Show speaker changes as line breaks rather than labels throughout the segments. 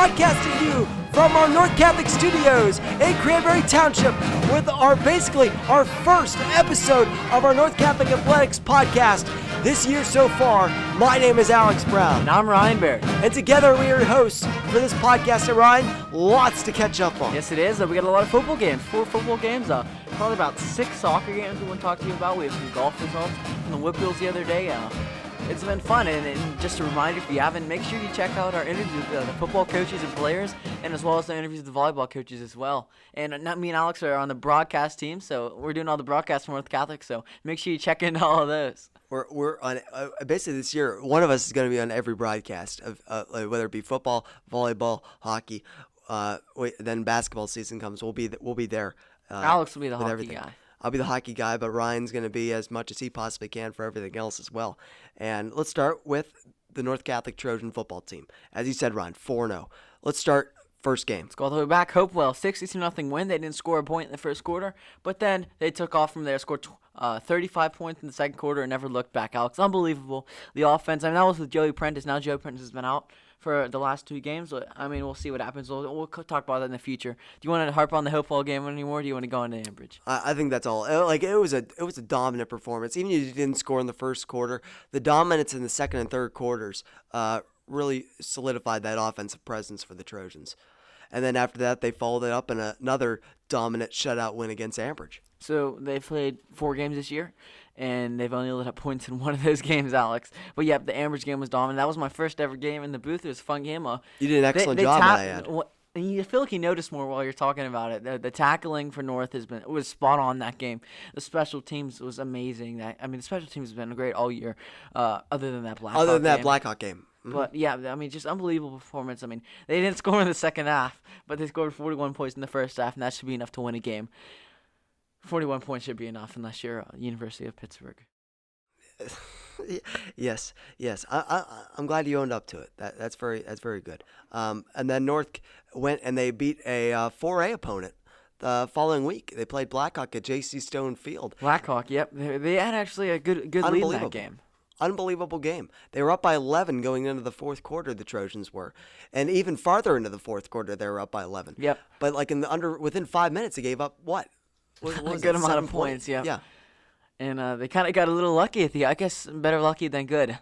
broadcasting to you from our North Catholic Studios in Cranberry Township with our first episode of our North Catholic Athletics podcast this year so far. My name is Alex Brown.
And I'm Ryan Barrett.
And together we are your hosts for this podcast. And Ryan, lots to catch up on.
Yes, it is. We got a lot of football games, 4 football games, probably about 6 soccer games we want to talk to you about. We have some golf results from the Whitbills the other day. It's been fun, and just a reminder, if you haven't, make sure you check out our interviews with the football coaches and players, and as well as the interviews with the volleyball coaches as well. And me and Alex are on the broadcast team, so we're doing all the broadcasts from North Catholic, so make sure you check into all of those.
We're on basically this year. One of us is going to be on every broadcast of whether it be football, volleyball, hockey. Then basketball season comes. We'll be there.
Alex will be the hockey
everything.
guy.
I'll be the hockey guy, but Ryan's going to be as much as he possibly can for everything else as well. And let's start with the North Catholic Trojan football team. As you said, Ryan, 4-0. Let's start first game.
Let's go all the way back. Hopewell, 62-0 win. They didn't score a point in the first quarter, but then they took off from there, scored 35 points in the second quarter, and never looked back. Alex, unbelievable. The offense, that was with Joey Prentice. Now Joey Prentice has been out for the last 2 games. We'll see what happens. We'll talk about that in the future. Do you want to harp on the Hopewell game anymore, or do you want to go into Ambridge?
I think that's all. It was a dominant performance. Even if you didn't score in the first quarter, the dominance in the second and third quarters really solidified that offensive presence for the Trojans. And then after that, they followed it up in another dominant shutout win against Ambridge.
So they played 4 games this year, and they've only let up points in one of those games, Alex. But, the Ambridge game was dominant. That was my first ever game in the booth. It was a fun game.
You did an excellent job, I add.
And you feel like you noticed more while you're talking about it. The tackling for North was spot on that game. The special teams was amazing. The special teams has been great all year, other than that
Blackhawk game.
Mm-hmm. But, just unbelievable performance. They didn't score in the second half, but they scored 41 points in the first half, and that should be enough to win a game. 41 points should be enough unless you're University of Pittsburgh.
Yes. I'm glad you owned up to it. That's very good. And then North went and they beat a 4A opponent the following week. They played Blackhawk at J.C. Stone Field.
Blackhawk, yep. They had actually a good lead in that game.
Unbelievable game. They were up by 11 going into the fourth quarter, the Trojans were. And even farther into the fourth quarter, they were up by 11.
Yep.
But within 5 minutes, they gave up what?
A good amount of points,
yeah.
And they kind of got a little lucky at the. I guess better lucky than good.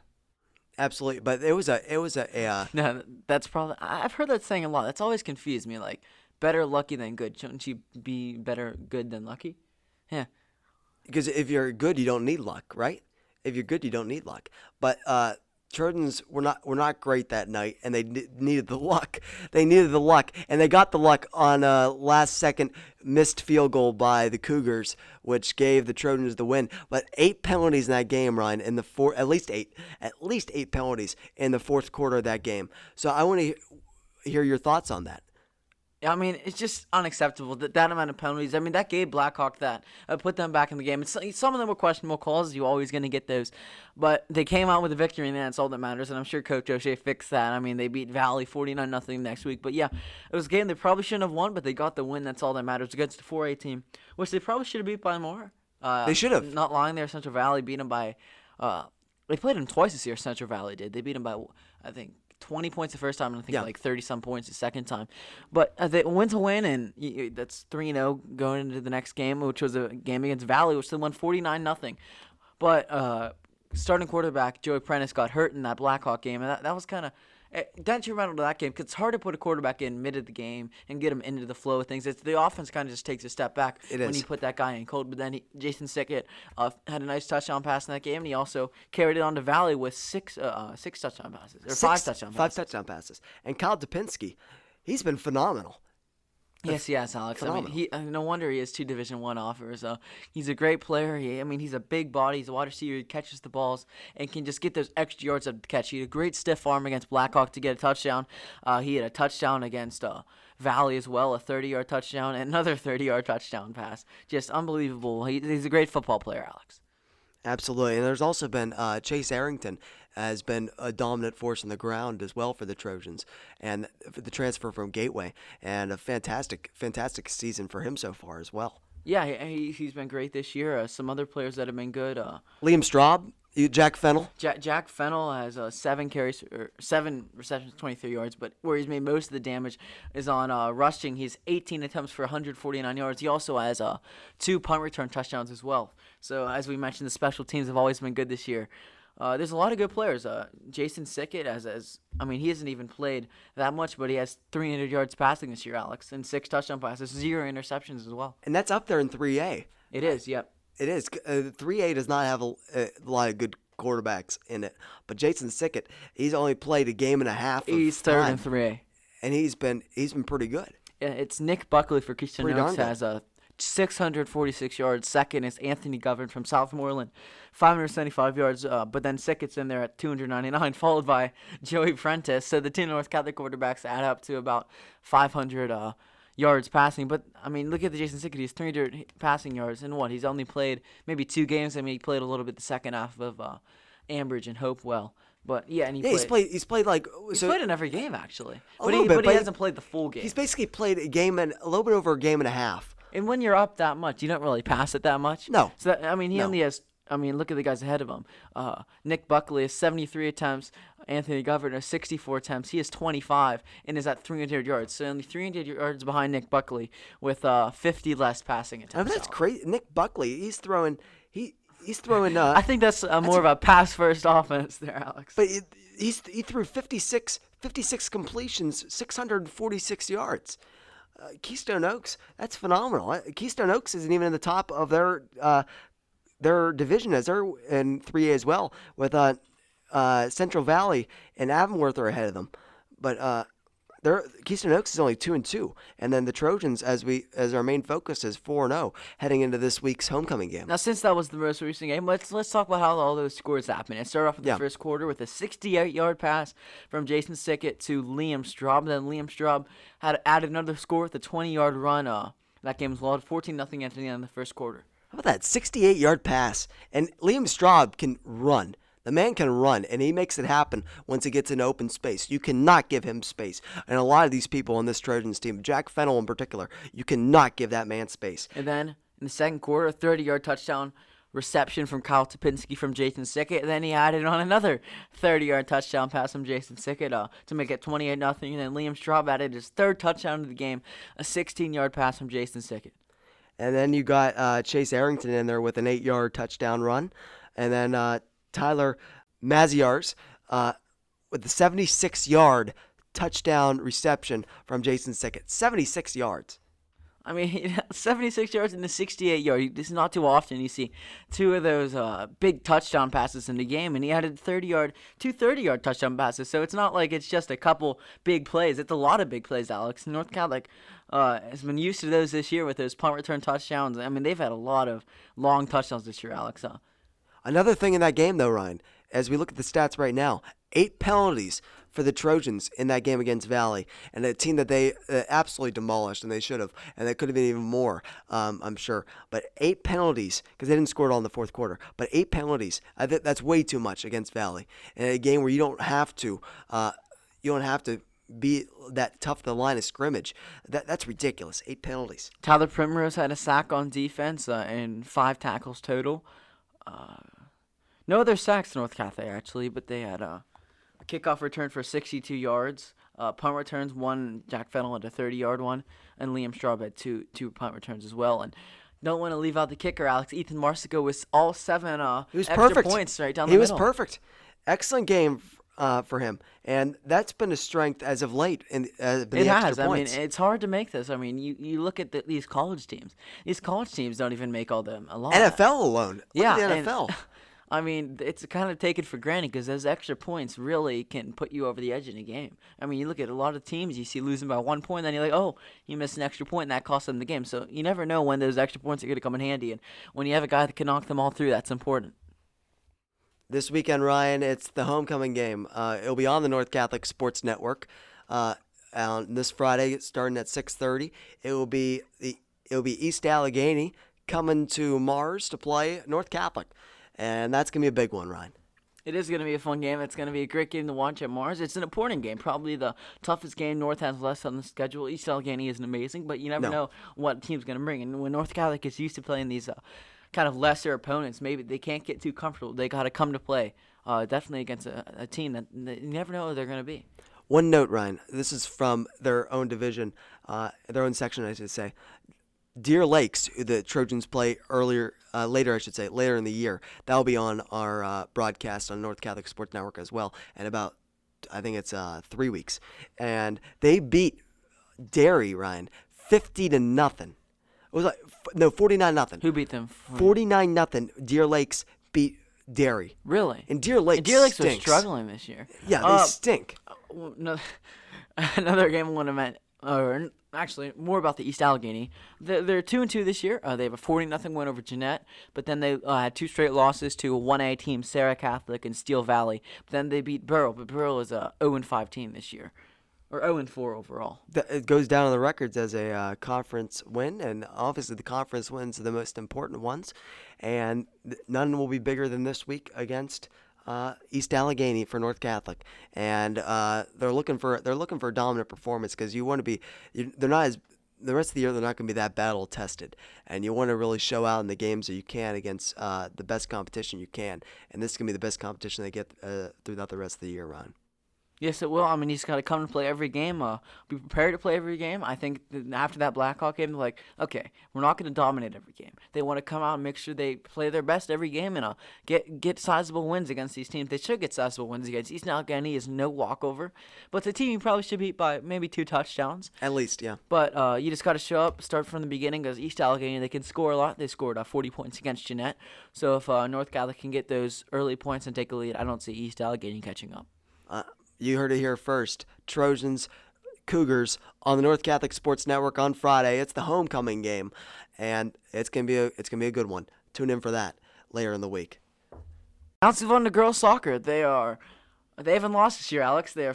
Absolutely, but it was a.
No, that's probably. I've heard that saying a lot. That's always confused me. Like, better lucky than good. Shouldn't you be better good than lucky? Yeah.
Because if you're good, you don't need luck, right? If you're good, you don't need luck. But Trojans were not great that night, and they needed the luck. They needed the luck, and they got the luck on a last-second missed field goal by the Cougars, which gave the Trojans the win. But 8 penalties in that game, Ryan, in the at least eight penalties in the fourth quarter of that game. So I want to hear your thoughts on that.
It's just unacceptable that amount of penalties. That gave Blackhawk that. Put them back in the game. Some of them were questionable calls. You're always going to get those. But they came out with a victory, and that's all that matters. And I'm sure Coach O'Shea fixed that. They beat Valley 49-0 next week. But, it was a game they probably shouldn't have won, but they got the win. That's all that matters against the 4A team, which they probably should have beat by more.
They should have.
Not lying there, Central Valley beat them by they played them twice this year, Central Valley did. They beat them by, I think, 20 points the first time, and I think like 30-some points the second time. But they win to win, and that's 3-0 going into the next game, which was a game against Valley, which they won 49-0. But starting quarterback Joey Prentice got hurt in that Blackhawk game, and that was kind of detrimental to that game, because it's hard to put a quarterback in mid of the game and get him into the flow of things. The offense kind of just takes a step back when you put that guy in cold. But then Jason Sickett had a nice touchdown pass in that game, and he also carried it on to Valley with six touchdown passes, or 5 touchdown passes.
5 touchdown passes. And Kyle Dupinski, he's been phenomenal.
Yes, Alex.
Phenomenal.
No wonder he has 2 Division I offers. He's a great player. He's a big body. He's a wide receiver. He catches the balls and can just get those extra yards of the catch. He had a great stiff arm against Blackhawk to get a touchdown. He had a touchdown against Valley as well, a 30-yard touchdown, and another 30-yard touchdown pass. Just unbelievable. He's a great football player, Alex.
Absolutely. And there's also been Chase Arrington has been a dominant force on the ground as well for the Trojans, and the transfer from Gateway, and a fantastic season for him so far as well.
Yeah, he's been great this year. Some other players that have been good.
Liam Straub Jack Fennell.
Jack Fennell has 7 receptions, 23 yards, but where he's made most of the damage is on rushing. He's 18 attempts for 149 yards. He also has 2 punt return touchdowns as well. So as we mentioned, the special teams have always been good this year. There's a lot of good players. Jason Sickett, he hasn't even played that much, but he has 300 yards passing this year, Alex, and 6 touchdown passes, 0 interceptions as well.
And that's up there in 3A.
It is, yep.
It is. 3A does not have a lot of good quarterbacks in it. But Jason Sickett, he's only played a game and a half.
He's third in 3A.
And he's been pretty good.
It's Nick Buckley for Keystone Oaks has 646 yards. Second is Anthony Govern from Southmoreland, 575 yards. But then Sickett's in there at 299, followed by Joey Prentice. So the 2 North Catholic quarterbacks add up to about 500 yards passing. But, look at the Jason Sickett. He's 300 passing yards. And he's only played maybe 2 games. He played a little bit the second half of Ambridge and Hopewell. But, yeah, and
he's played
in every game, actually. But he hasn't played the full game.
He's basically played a little bit over a game and a half.
And when you're up that much, you don't really pass it that much.
No.
So, only has... look at the guys ahead of him. Nick Buckley has 73 attempts. Anthony Govern has 64 attempts. He has 25 and is at 300 yards. So only 300 yards behind Nick Buckley with 50 less passing attempts.
That's crazy. Nick Buckley, he's throwing. He's throwing.
I think that's more of a pass-first offense there, Alex.
But he threw 56 completions, 646 yards. Keystone Oaks, that's phenomenal. Keystone Oaks isn't even in the top of their division, as they're in 3A as well, with Central Valley and Avonworth are ahead of them. But Keystone Oaks is only 2-2, and then the Trojans, as our main focus, is 4-0 heading into this week's homecoming game.
Now, since that was the most recent game, let's talk about how all those scores happened. It started off in the first quarter with a 68-yard pass from Jason Sickett to Liam Straub. Then Liam Straub had added another score with a 20-yard run. That game was lost 14-0 after the end of the first quarter.
How about that 68-yard pass? And Liam Straub can run. The man can run, and he makes it happen once he gets in open space. You cannot give him space. And a lot of these people on this Trojans team, Jack Fennell in particular, you cannot give that man space.
And then in the second quarter, a 30-yard touchdown reception from Kyle Topinski from Jason Sickett. And then he added on another 30-yard touchdown pass from Jason Sickett to make it 28-0. And then Liam Straub added his 3rd touchdown of the game, a 16-yard pass from Jason Sickett.
And then you got Chase Arrington in there with an 8-yard touchdown run. And then Tyler Maziarz with a 76-yard touchdown reception from Jason Sickett. 76 yards.
76 yards and a 68-yard. This is not too often you see 2 of those big touchdown passes in the game, and he added 2 30-yard touchdown passes. So it's not like it's just a couple big plays. It's a lot of big plays, Alex. North Catholic has been used to those this year with those punt return touchdowns. They've had a lot of long touchdowns this year, Alex.
Another thing in that game, though, Ryan, as we look at the stats right now, 8 penalties for the Trojans in that game against Valley, and a team that they absolutely demolished, and they should have, and they could have been even more, I'm sure. But 8 penalties, because they didn't score it all in the fourth quarter, but 8 penalties, that's way too much against Valley. In a game where you don't have to be that tough at the line of scrimmage. That's ridiculous. 8 penalties.
Tyler Primrose had a sack on defense and 5 tackles total. No other sacks in North Catholic, actually, but they had a kickoff return for 62 yards. Punt returns, 1, Jack Fennell had a 30-yard one, and Liam Straub had two punt returns as well. And don't want to leave out the kicker, Alex. Ethan Marsico was all 7 extra
perfect.
Points right down the middle.
He was perfect. Excellent game for him, and that's been a strength as of late. It
has.
Points.
It's hard to make this. You look at these college teams. These college teams don't even make all them a lot.
NFL alone. Look at the NFL.
It's kind of taken for granted because those extra points really can put you over the edge in a game. You look at a lot of teams you see losing by 1 point, then you're like, oh, you missed an extra point, and that cost them the game. So you never know when those extra points are going to come in handy, and when you have a guy that can knock them all through, that's important.
This weekend, Ryan, it's the homecoming game. It'll be on the North Catholic Sports Network on this Friday, starting at 6:30. It'll be East Allegheny coming to Mars to play North Catholic. And that's going to be a big one, Ryan.
It is going to be a fun game. It's going to be a great game to watch at Mars. It's an important game, probably the toughest game North has left on the schedule. East Allegheny isn't amazing, but you never know what team's going to bring. And when North Catholic is used to playing these kind of lesser opponents, maybe they can't get too comfortable. They got to come to play. Definitely against a team that you never know who they're going to be.
One note, Ryan. This is from their own division, their own section, I should say. Deer Lakes, the Trojans play later in the year. That'll be on our broadcast on North Catholic Sports Network as well, in about, I think it's 3 weeks. And they beat Derry, Ryan, 50-0. It was 49-0.
Who beat them?
49-0. Deer Lakes beat Derry.
Really?
And Deer Lakes
was struggling this year.
Yeah, they stink.
No, another game I want to mention, or actually more about the East Allegheny. They're 2-2 this year. They have a 40-0 win over Jeanette, but then they had 2 straight losses to a 1A team, Sarah Catholic and Steel Valley. But then they beat Burrell, but Burrell is a 0-5 team this year. Or 0-4 overall.
It goes down on the records as a conference win, and obviously the conference wins are the most important ones, and none will be bigger than this week against East Allegheny for North Catholic, and they're looking for a dominant performance because you want to be. They're not as the rest of the year. They're not going to be that battle tested, and you want to really show out in the games that you can against the best competition you can, and this is going to be the best competition they get throughout the rest of the year, Ron.
Yes, it will. I mean, he's got to come to play every game. Be prepared to play every game. I think after that Blackhawk game, they're like, okay, we're not going to dominate every game. They want to come out and make sure they play their best every game and get sizable wins against these teams. They should get sizable wins against East Allegheny. Is no walkover, but it's a team you probably should beat by maybe 2 touchdowns.
At least, yeah.
But you just got to show up, start from the beginning, because East Allegheny, they can score a lot. They scored 40 points against Jeanette. So if North Catholic can get those early points and take a lead, I don't see East Allegheny catching up.
You heard it here first. Trojans, Cougars on the North Catholic Sports Network on Friday. It's the homecoming game, and it's gonna be a good one. Tune in for that later in the week.
Now let's move on to girls soccer. They haven't lost this year, Alex. They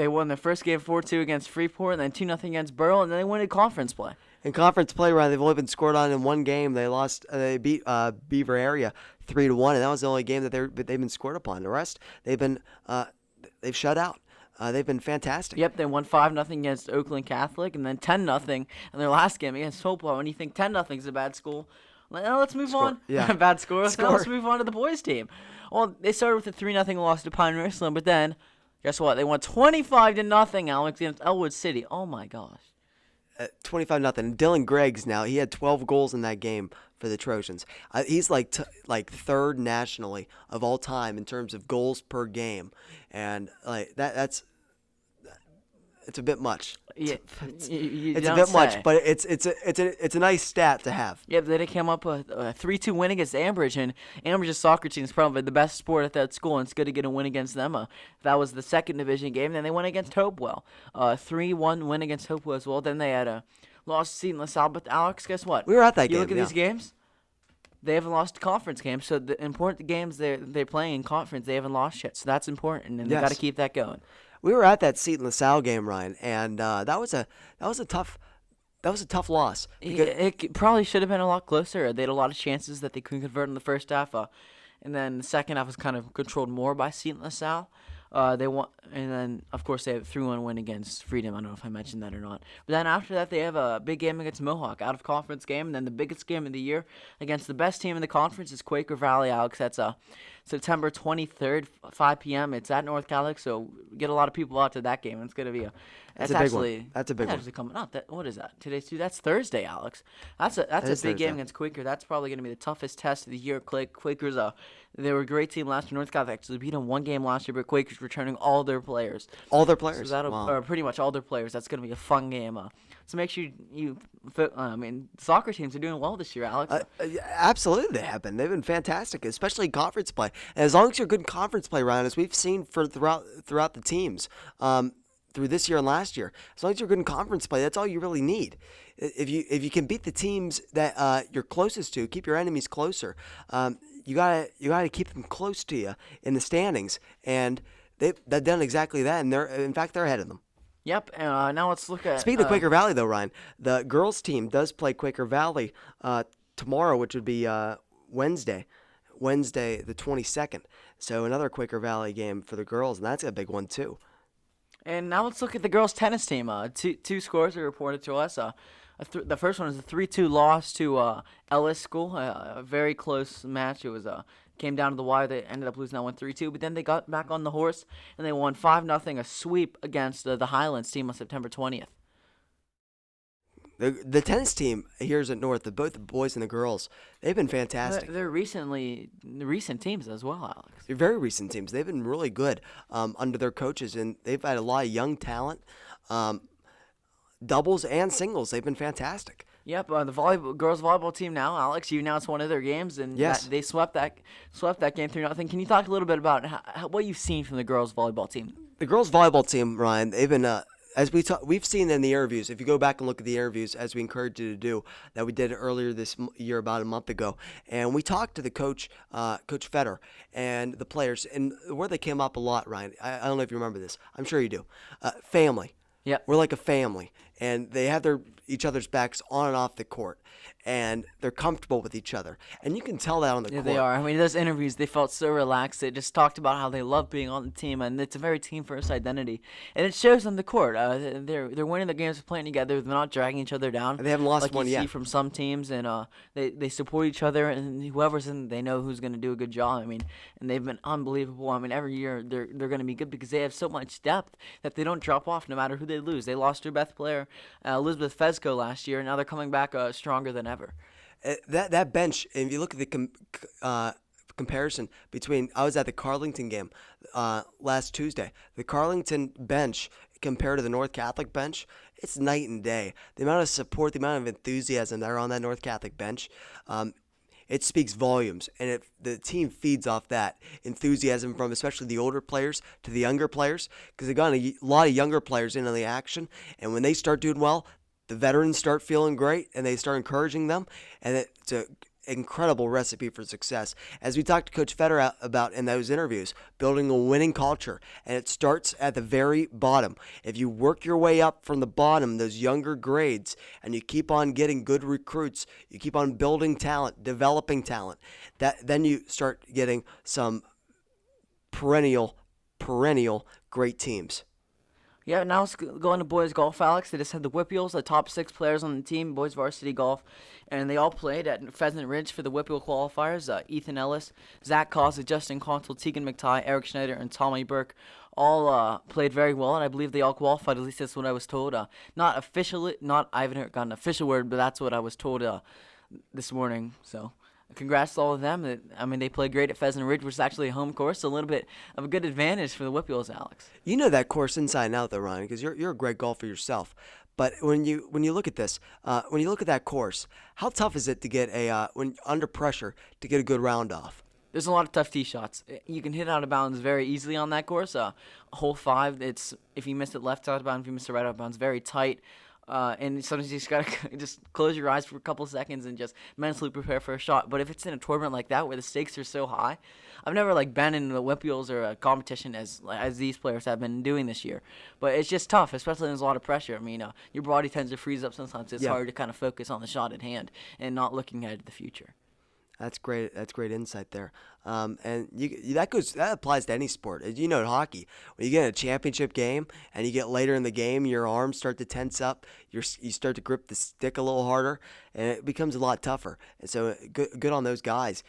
won their first game 4-2 against Freeport, and then 2-0 against Burrell, and then they won in conference play.
In conference play, Ryan, they've only been scored on in one game. They beat Beaver Area 3-1, and that was the only game that they've been scored upon. The rest they've shut out. They've been fantastic.
Yep, they won 5-0 against Oakland Catholic, and then 10-0 in their last game against Hopewell. And you think 10-0 is a bad school? Now let's move on.
Yeah.
Bad score. Now let's move on to the boys' team. Well, they started with a 3-0 loss to Pine Richland, but then guess what? They won 25-0, Alex, against Elwood City. Oh my gosh.
25-0. Dylan Greggs now, he had 12 goals in that game for the Trojans. He's like third nationally of all time in terms of goals per game, and like that's it's a bit much.
Yeah,
it's a bit much, but it's a nice stat to have.
Yeah, they came up with a 3-2 win against Ambridge, and Ambridge's soccer team is probably the best sport at that school, and it's good to get a win against them. That was the second division game. Then they went against Hopewell, 3-1 win against Hopewell as well. Then they had a lost to Seton LaSalle. But Alex, guess what?
We were at that game.
You look at these games. They haven't lost a conference game, so the important games they're playing in conference, they haven't lost yet. So that's important, and they got to keep that going.
We were at that Seton LaSalle game, Ryan, and that was a tough loss.
It probably should have been a lot closer. They had a lot of chances that they couldn't convert in the first half, and then the second half was kind of controlled more by Seton LaSalle. They won, and then of course they have a 3-1 win against Freedom. I don't know if I mentioned that or not. But then after that, they have a big game against Mohawk, out of conference game, and then the biggest game of the year against the best team in the conference is Quaker Valley, Alex. That's September 23rd, 5 p.m. It's at North Catholic, so get a lot of people out to that game. It's going to be
That's a big one. That's a big one.
Actually coming up. What is that? That's Thursday, Alex. That's a big game against Quaker. That's probably going to be the toughest test of the year. Quakers, they were a great team last year. North Catholic actually beat them one game last year, but Quakers returning all their players.
All their players.
So or pretty much all their players. That's going to be a fun game. So make sure soccer teams are doing well this year, Alex.
Absolutely, they have been. They've been fantastic, especially in conference play. And as long as you're good in conference play, Ryan, as we've seen throughout the teams, through this year and last year, as long as you're good in conference play, that's all you really need. If you can beat the teams that you're closest to, keep your enemies closer. You gotta keep them close to you in the standings, and they've done exactly that. And they're ahead of them.
Yep. Now let's look at.
Speaking of Quaker Valley, though, Ryan, the girls' team does play Quaker Valley tomorrow, which would be Wednesday the 22nd. So another Quaker Valley game for the girls, and that's a big one too.
And now let's look at the girls' tennis team. Two scores are reported to us. The first one is a 3-2 loss to Ellis School. A very close match. It was came down to the wire. They ended up losing that one 3-2, but then they got back on the horse and they won 5-0, a sweep against the Highlands team on September 20th.
The tennis team here is at North, both the boys and the girls, they've been fantastic.
They're recent teams as well, Alex.
They're very recent teams. They've been really good under their coaches, and they've had a lot of young talent, doubles and singles. They've been fantastic.
Yep, the girls volleyball team now, Alex. You announced one of their games, and
yes,
they swept that game 3-0. Can you talk a little bit about what you've seen from the girls volleyball team?
The girls volleyball team, Ryan, they've been. As we've seen in the interviews, if you go back and look at the interviews, as we encouraged you to do, that we did earlier this year, about a month ago, and we talked to the coach, Coach Feder, and the players, and the word that came up a lot, Ryan, I don't know if you remember this. I'm sure you do. Family.
Yeah,
we're like a family, and they have each other's backs on and off the court, and they're comfortable with each other, and you can tell that on the court.
Yeah, they are. I mean, those interviews, they felt so relaxed. They just talked about how they love being on the team, and it's a very team-first identity, and it shows on the court. They're winning the games, playing together. They're not dragging each other down.
And they haven't lost
like
one
you
yet.
see from some teams, and they support each other, and whoever's in, they know who's going to do a good job. I mean, and they've been unbelievable. I mean, every year they're going to be good because they have so much depth that they don't drop off no matter who they lose. They lost their best player, Elizabeth Fezco, last year, and now they're coming back stronger than ever.
That bench, if you look at the comparison between, I was at the Carlington game last Tuesday. The Carlington bench compared to the North Catholic bench, it's night and day. The amount of support, the amount of enthusiasm that are on that North Catholic bench, it speaks volumes, and the team feeds off that enthusiasm from especially the older players to the younger players, because they've got a lot of younger players into the action, and when they start doing well, the veterans start feeling great, and they start encouraging them, and it's an incredible recipe for success. As we talked to Coach Feder about in those interviews, building a winning culture, and it starts at the very bottom. If you work your way up from the bottom, those younger grades, and you keep on getting good recruits, you keep on building talent, developing talent, then you start getting some perennial great teams.
Yeah, now let's go into boys golf, Alex. They just had the Whippeals, the top 6 players on the team, boys varsity golf, and they all played at Pheasant Ridge for the Whippeal qualifiers. Ethan Ellis, Zach Cossack, Justin Contel, Tegan McTighe, Eric Schneider, and Tommy Burke all played very well, and I believe they all qualified. At least that's what I was told. I haven't got an official word, but that's what I was told this morning. So congrats to all of them. I mean, they played great at Pheasant Ridge, which is actually a home course, so a little bit of a good advantage for the Whippeals, Alex.
You know that course inside and out, though, Ryan, because you're a great golfer yourself. But when you look at this, when you look at that course, how tough is it to get when under pressure to get a good round off?
There's a lot of tough tee shots. You can hit out of bounds very easily on that course. Hole 5, if you miss it left out of bounds, if you miss it right out of bounds, very tight. And sometimes you just gotta just close your eyes for a couple seconds and just mentally prepare for a shot. But if it's in a tournament like that where the stakes are so high, I've never been in the Whippeals or a competition as these players have been doing this year. But it's just tough, especially when there's a lot of pressure. I mean, your body tends to freeze up sometimes. It's hard to kind of focus on the shot at hand and not looking ahead to the future.
That's great. That's great insight there. And that applies to any sport. As you know, in hockey, when you get in a championship game and you get later in the game, your arms start to tense up. You start to grip the stick a little harder, and it becomes a lot tougher. And so, good on those guys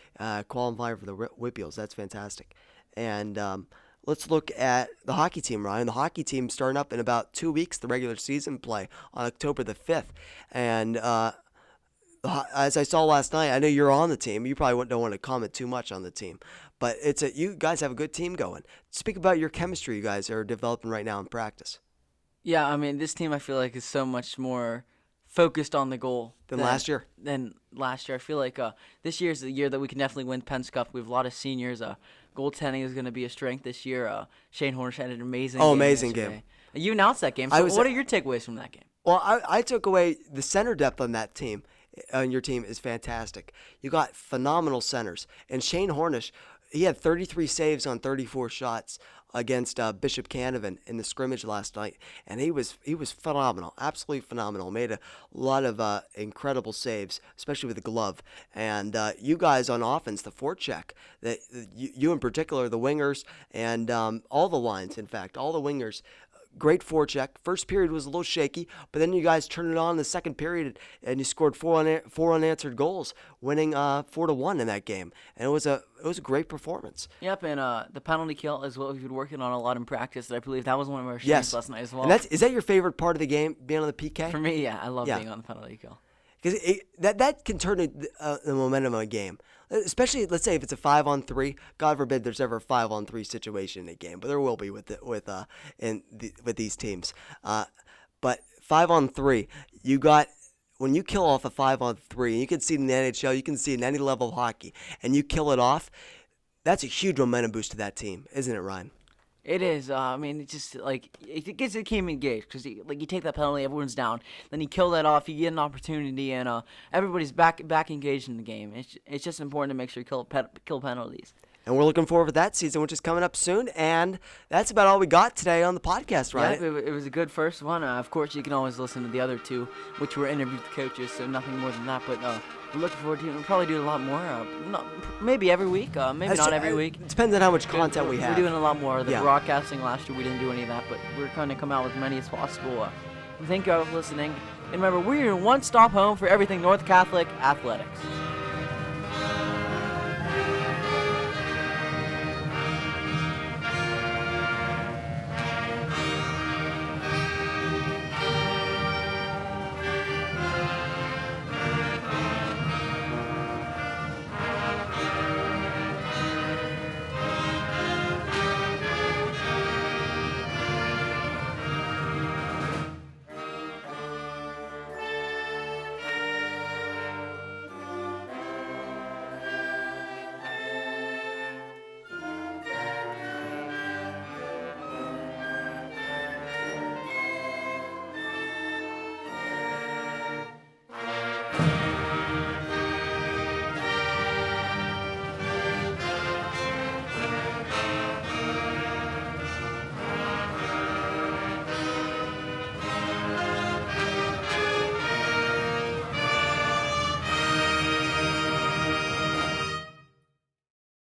qualifying for the Whippeals. That's fantastic. And let's look at the hockey team, Ryan. The hockey team starting up in about 2 weeks. The regular season play on October the 5th, and as I saw last night, I know you're on the team. You probably don't want to comment too much on the team, but you guys have a good team going. Speak about your chemistry you guys are developing right now in practice.
Yeah, I mean, this team I feel like is so much more focused on the goal
than last year.
I feel like this year is the year that we can definitely win Penn's Cup. We have a lot of seniors. Goaltending is going to be a strength this year. Shane Hornish had an amazing game. You announced that game. So what are your takeaways from that game?
Well, I took away the center depth on that team. On your team is fantastic. You got phenomenal centers. And Shane Hornish, he had 33 saves on 34 shots against Bishop Canavan in the scrimmage last night, and he was phenomenal, absolutely phenomenal. Made a lot of incredible saves, especially with the glove. And you guys on offense, the forecheck, you in particular, the wingers, and all the lines. In fact, all the wingers great forecheck. First period was a little shaky, but then you guys turned it on in the second period, and you scored four unanswered goals, winning 4-1 in that game. And it was a great performance.
Yep, and the penalty kill is what we've been working on a lot in practice. I believe that was one of our strengths last night as well.
And is that your favorite part of the game, being on the PK?
For me, yeah, I love being on the penalty kill.
Because that can turn the momentum of a game. Especially, let's say, if it's a 5-on-3. God forbid there's ever a 5-on-3 situation in a game, but there will be with these teams. But 5-on-3, when you kill off a 5-on-3, you can see it in the NHL, you can see it in any level of hockey, and you kill it off, that's a huge momentum boost to that team, isn't it, Ryan?
It is. I mean, it's just like it gets the team engaged because you take that penalty, everyone's down. Then you kill that off, you get an opportunity, and everybody's back engaged in the game. It's just important to make sure you kill penalties.
And we're looking forward to that season, which is coming up soon. And that's about all we got today on the podcast, right?
Yeah, it was a good first one. Of course, you can always listen to the other two, which were interviews with coaches, so nothing more than that. But we're looking forward to it. We'll probably do a lot more. Maybe every week. Maybe not every week.
It depends on how much content we have.
We're doing a lot more. The broadcasting last year, we didn't do any of that, but we're trying to come out with as many as possible. Thank you all for listening. And remember, we're your one-stop home for everything North Catholic athletics.